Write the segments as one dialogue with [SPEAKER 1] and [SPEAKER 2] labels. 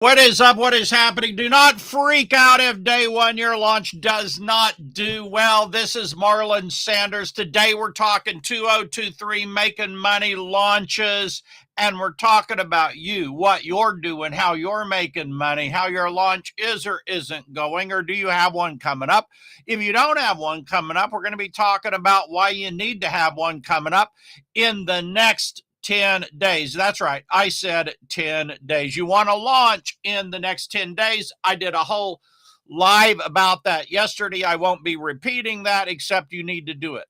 [SPEAKER 1] What is up? What is happening? Do not freak out if day one your launch does not do well. This is Marlon Sanders. Today we're talking 2023 making money launches, and we're talking about you, what you're doing, how you're making money, how your launch is or isn't going, or do you have one coming up? If you don't have one coming up, we're going to be talking about why you need to have one coming up in the next 10 days. That's right. I said 10 days. You want to launch in the next 10 days. I did a whole live about that yesterday. I won't be repeating that, except you need to do it.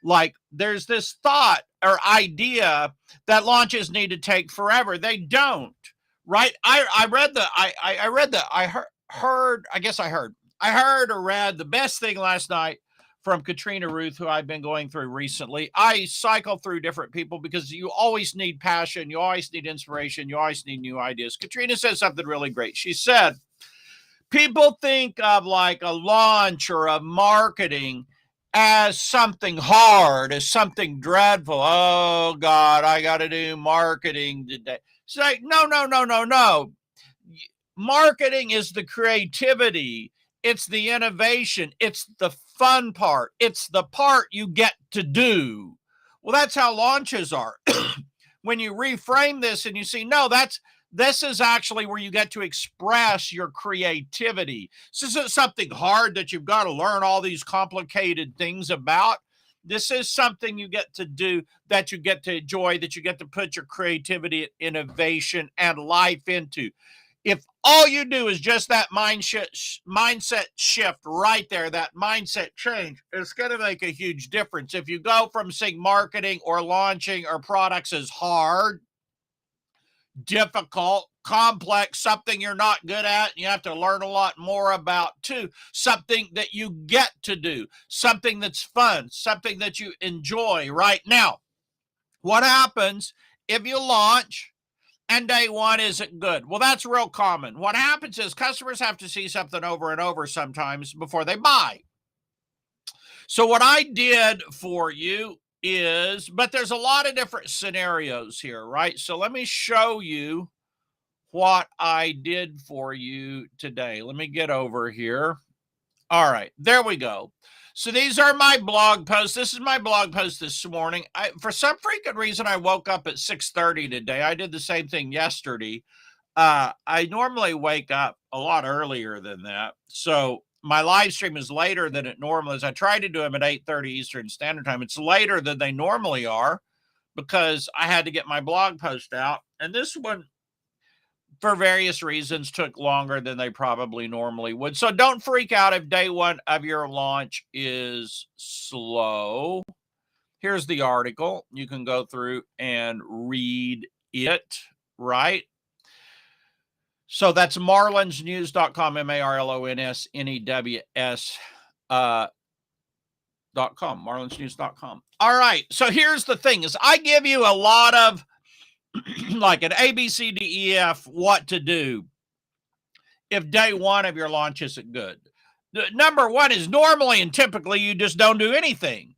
[SPEAKER 1] Like, there's this thought or idea that launches need to take forever. They don't, right? I heard or read the best thing last night from Katrina Ruth, who I've been going through recently. I cycle through different people because you always need passion, you always need inspiration, you always need new ideas. Katrina said something really great. She said, people think of like a launch or a marketing as something hard, as something dreadful. Oh God, I got to do marketing today. It's like, no. Marketing is the creativity, it's the innovation, it's the fun part, it's the part you get to do. Well, that's how launches are. When you reframe this and you see, no, this is actually where you get to express your creativity. This isn't something hard that you've got to learn all these complicated things about. This is something you get to do, that you get to enjoy, that you get to put your creativity, innovation, and life into. If all you do is just that mindset shift right there, that mindset change, it's going to make a huge difference. If you go from seeing marketing or launching or products as hard, difficult, complex, something you're not good at, and you have to learn a lot more about too, something that you get to do, something that's fun, something that you enjoy right now. What happens if you launch and day one isn't good? Well, that's real common. What happens is customers have to see something over and over sometimes before they buy. So what I did for you is, but there's a lot of different scenarios here, right? So let me show you what I did for you today. Let me get over here. All right, there we go. So these are my blog posts. This is my blog post this morning. For some freaking reason, I woke up at 6:30 today. I did the same thing yesterday. I normally wake up a lot earlier than that. So my live stream is later than it normally is. I try to do them at 8:30 Eastern Standard Time. It's later than they normally are because I had to get my blog post out. And this one, for various reasons, took longer than they probably normally would. So don't freak out if day one of your launch is slow. Here's the article. You can go through and read it, right? So that's marlonsnews.com, marlonsnews, .com, marlonsnews.com. All right. So here's the thing is I give you a lot of like an A, B, C, D, E, F, what to do if day one of your launch isn't good. Number one is normally and typically you just don't do anything.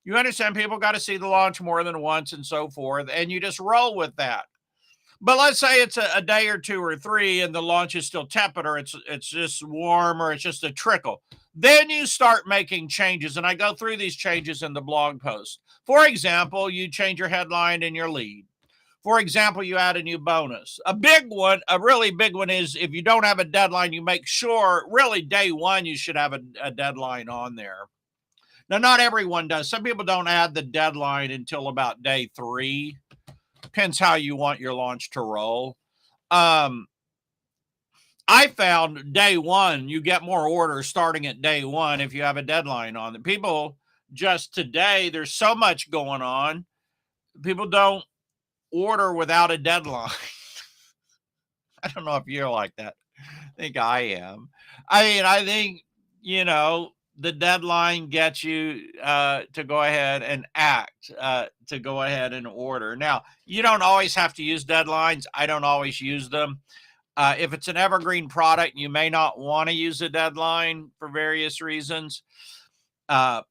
[SPEAKER 1] You understand people got to see the launch more than once and so forth, and you just roll with that. But let's say it's a day or two or three and the launch is still tepid, or it's just warm, or it's just a trickle. Then you start making changes, and I go through these changes in the blog post. For example, you change your headline and your lead. For example, you add a new bonus. A big one, a really big one is if you don't have a deadline, you make sure really day one you should have a deadline on there. Now, not everyone does. Some people don't add the deadline until about day 3. Depends how you want your launch to roll. I found day one, you get more orders starting at day one if you have a deadline on them. People just today, there's so much going on. People don't order without a deadline. I don't know if you're like that. I think I am. I think, the deadline gets you to go ahead and act, to go ahead and order. Now, you don't always have to use deadlines. I don't always use them. If it's an evergreen product, you may not want to use a deadline for various reasons. But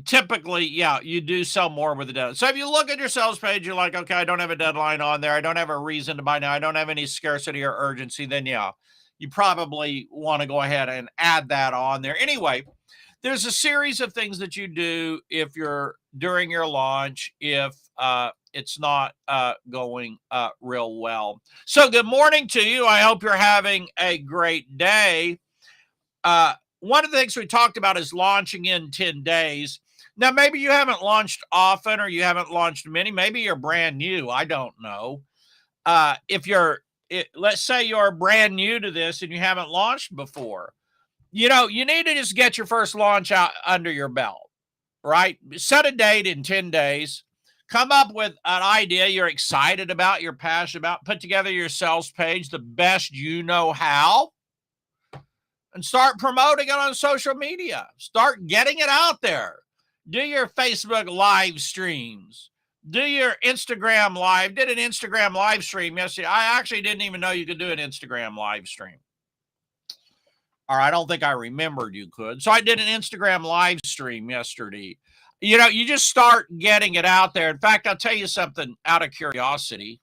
[SPEAKER 1] typically, yeah, you do sell more with a deadline. So if you look at your sales page, you're like, okay, I don't have a deadline on there. I don't have a reason to buy now. I don't have any scarcity or urgency. Then, yeah, you probably want to go ahead and add that on there. Anyway, there's a series of things that you do if you're during your launch, if it's not going real well. So good morning to you. I hope you're having a great day. One of the things we talked about is launching in 10 days. Now, maybe you haven't launched often or you haven't launched many. Maybe you're brand new. I don't know. Let's say you're brand new to this and you haven't launched before. You need to just get your first launch out under your belt, right? Set a date in 10 days. Come up with an idea you're excited about, you're passionate about. Put together your sales page the best you know how. And start promoting it on social media. Start getting it out there. Do your Facebook live streams. Do your Instagram live. Did an Instagram live stream yesterday. I actually didn't even know you could do an Instagram live stream. Or I don't think I remembered you could. So I did an Instagram live stream yesterday. You just start getting it out there. In fact, I'll tell you something out of curiosity.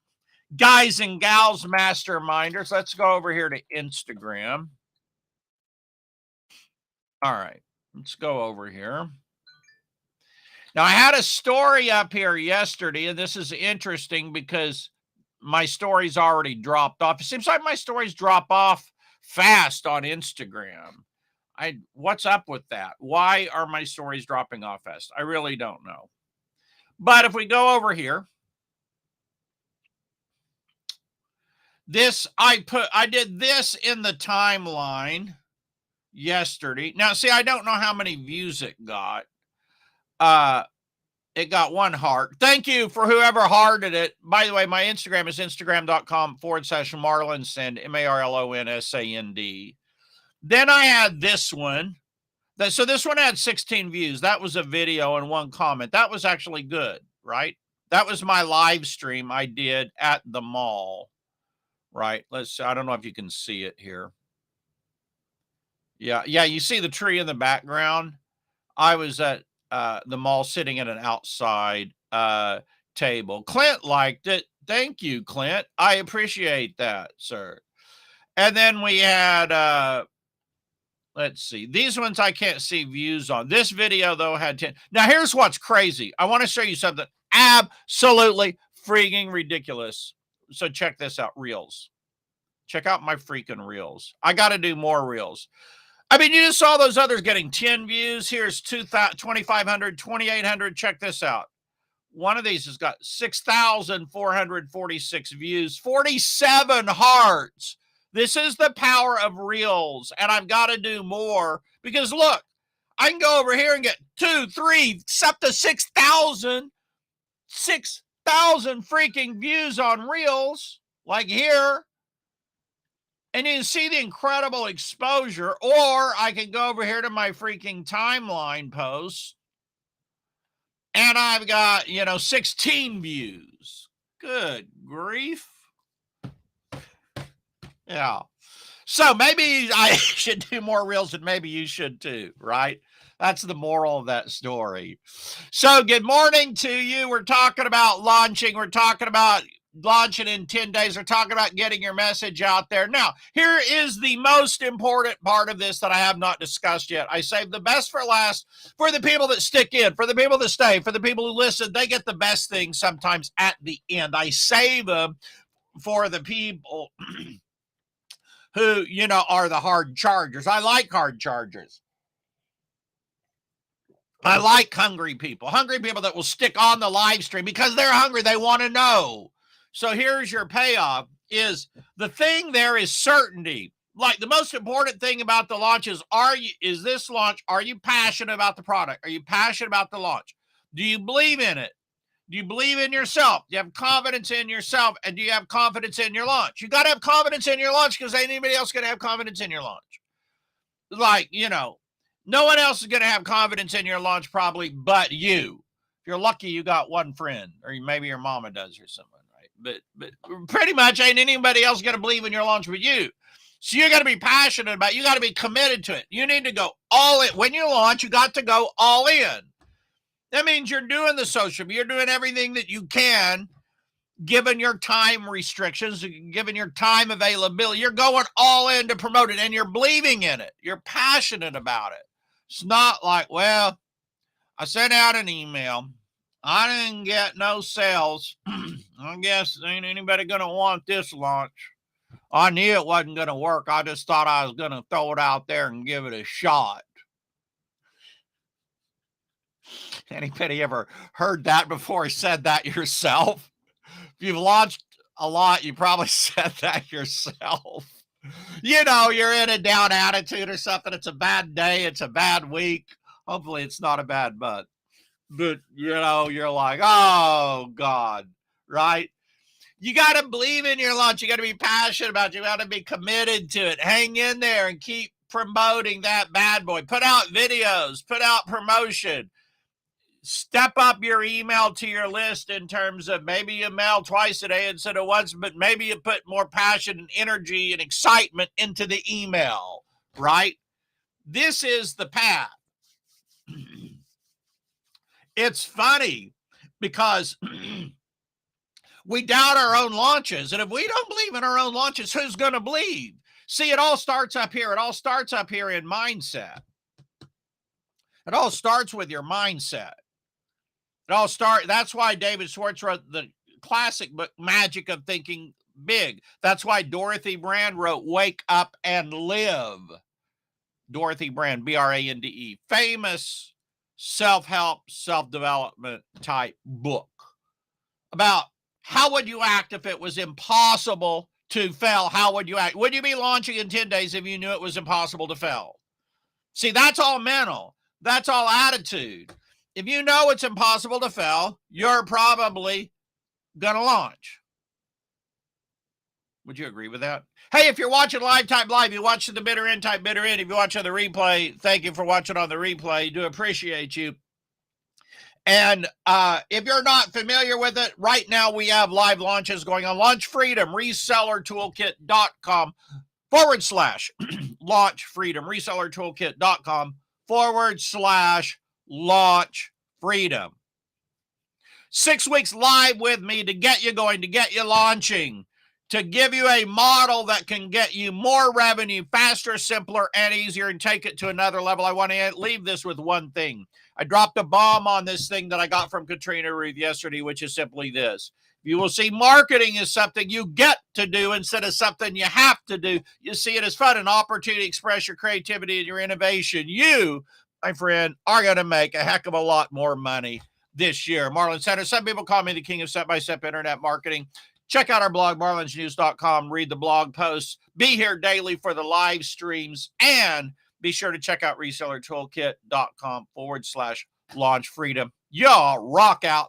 [SPEAKER 1] Guys and gals, masterminders, let's go over here to Instagram. All right, let's go over here. Now, I had a story up here yesterday, and this is interesting because my story's already dropped off. It seems like my stories drop off fast on Instagram. What's up with that? Why are my stories dropping off fast? I really don't know. But if we go over here, I did this in the timeline yesterday. Now, see, I don't know how many views it got. It got 1 heart. Thank you for whoever hearted it. By the way, my Instagram is instagram.com/Marlonsand, MARLONSAND. Then I had this one. So this one had 16 views. That was a video and 1 comment. That was actually good, right? That was my live stream I did at the mall, right? I don't know if you can see it here. Yeah, you see the tree in the background? I was at the mall sitting at an outside table. Clint liked it. Thank you, Clint. I appreciate that, sir. And then we had, let's see, these ones I can't see views on. This video, though, had 10. Now, here's what's crazy. I want to show you something absolutely freaking ridiculous. So check this out, Reels. Check out my freaking Reels. I got to do more Reels. I mean, you just saw those others getting 10 views. Here's 2,500, 2,800. Check this out. One of these has got 6,446 views, 47 hearts. This is the power of Reels, and I've got to do more because, look, I can go over here and get 2, 3, up to 6,000 freaking views on Reels, like here. And you can see the incredible exposure, or I can go over here to my freaking timeline post, and I've got, 16 views. Good grief. Yeah. So maybe I should do more Reels, and maybe you should too, right? That's the moral of that story. So good morning to you. We're talking about launching. We're talking about launching in 10 days. We're talking about getting your message out there. Now, here is the most important part of this that I have not discussed yet. I saved the best for last for the people that stick in, for the people that stay, for the people who listen. They get the best things sometimes at the end. I save them for the people who, are the hard chargers. I like hard chargers. I like hungry people that will stick on the live stream because they're hungry. They want to know. So here's your payoff. Is the thing there is certainty. Like the most important thing about the launch is this launch, are you passionate about the product? Are you passionate about the launch? Do you believe in it? Do you believe in yourself? Do you have confidence in yourself? And do you have confidence in your launch? You got to have confidence in your launch because ain't anybody else going to have confidence in your launch. Like, no one else is going to have confidence in your launch probably but you. If you're lucky, you got one friend, or maybe your mama does or something. But pretty much ain't anybody else going to believe in your launch but you. So you're going to be passionate about it. You got to be committed to it. You need to go all in. When you launch, you got to go all in. That means you're doing the social media, you're doing everything that you can, given your time restrictions, given your time availability. You're going all in to promote it, and you're believing in it. You're passionate about it. It's not like, well, I sent out an email. I didn't get no sales. I guess ain't anybody going to want this launch. I knew it wasn't going to work. I just thought I was going to throw it out there and give it a shot. Anybody ever heard that before he said that yourself? If you've launched a lot, you probably said that yourself. You know, you're in a down attitude or something. It's a bad day. It's a bad week. Hopefully it's not a bad month. But, you know, you're like, oh, God, right? You got to believe in your launch. You got to be passionate about it. You got to be committed to it. Hang in there and keep promoting that bad boy. Put out videos. Put out promotion. Step up your email to your list in terms of maybe you mail twice a day instead of once, but maybe you put more passion and energy and excitement into the email, right? This is the path. It's funny because we doubt our own launches. And if we don't believe in our own launches, who's going to believe? See, it all starts up here. It all starts up here in mindset. It all starts with your mindset. That's why David Schwartz wrote the classic book, Magic of Thinking Big. That's why Dorothy Brand wrote Wake Up and Live. Dorothy Brand, Brande, famous self-help, self-development type book about how would you act if it was impossible to fail? How would you act? Would you be launching in 10 days if you knew it was impossible to fail? See, that's all mental. That's all attitude. If you know it's impossible to fail, you're probably going to launch. Would you agree with that? Hey, if you're watching live, type live. You watch the bitter end, type bitter end. If you watch on the replay, thank you for watching on the replay. Do appreciate you. And if you're not familiar with it, right now we have live launches going on. Launch Freedom, resellertoolkit.com /launch freedom, resellertoolkit.com /launch freedom. 6 weeks live with me to get you going, to get you launching, to give you a model that can get you more revenue faster, simpler, and easier, and take it to another level. I want to leave this with one thing. I dropped a bomb on this thing that I got from Katrina Ruth yesterday, which is simply this. You will see marketing is something you get to do instead of something you have to do. You see it as fun, an opportunity to express your creativity and your innovation. You, my friend, are going to make a heck of a lot more money this year. Marlon Center. Some people call me the king of step-by-step internet marketing. Check out our blog, marlonsnews.com. Read the blog posts. Be here daily for the live streams. And be sure to check out resellertoolkit.com /launch freedom. Y'all rock out.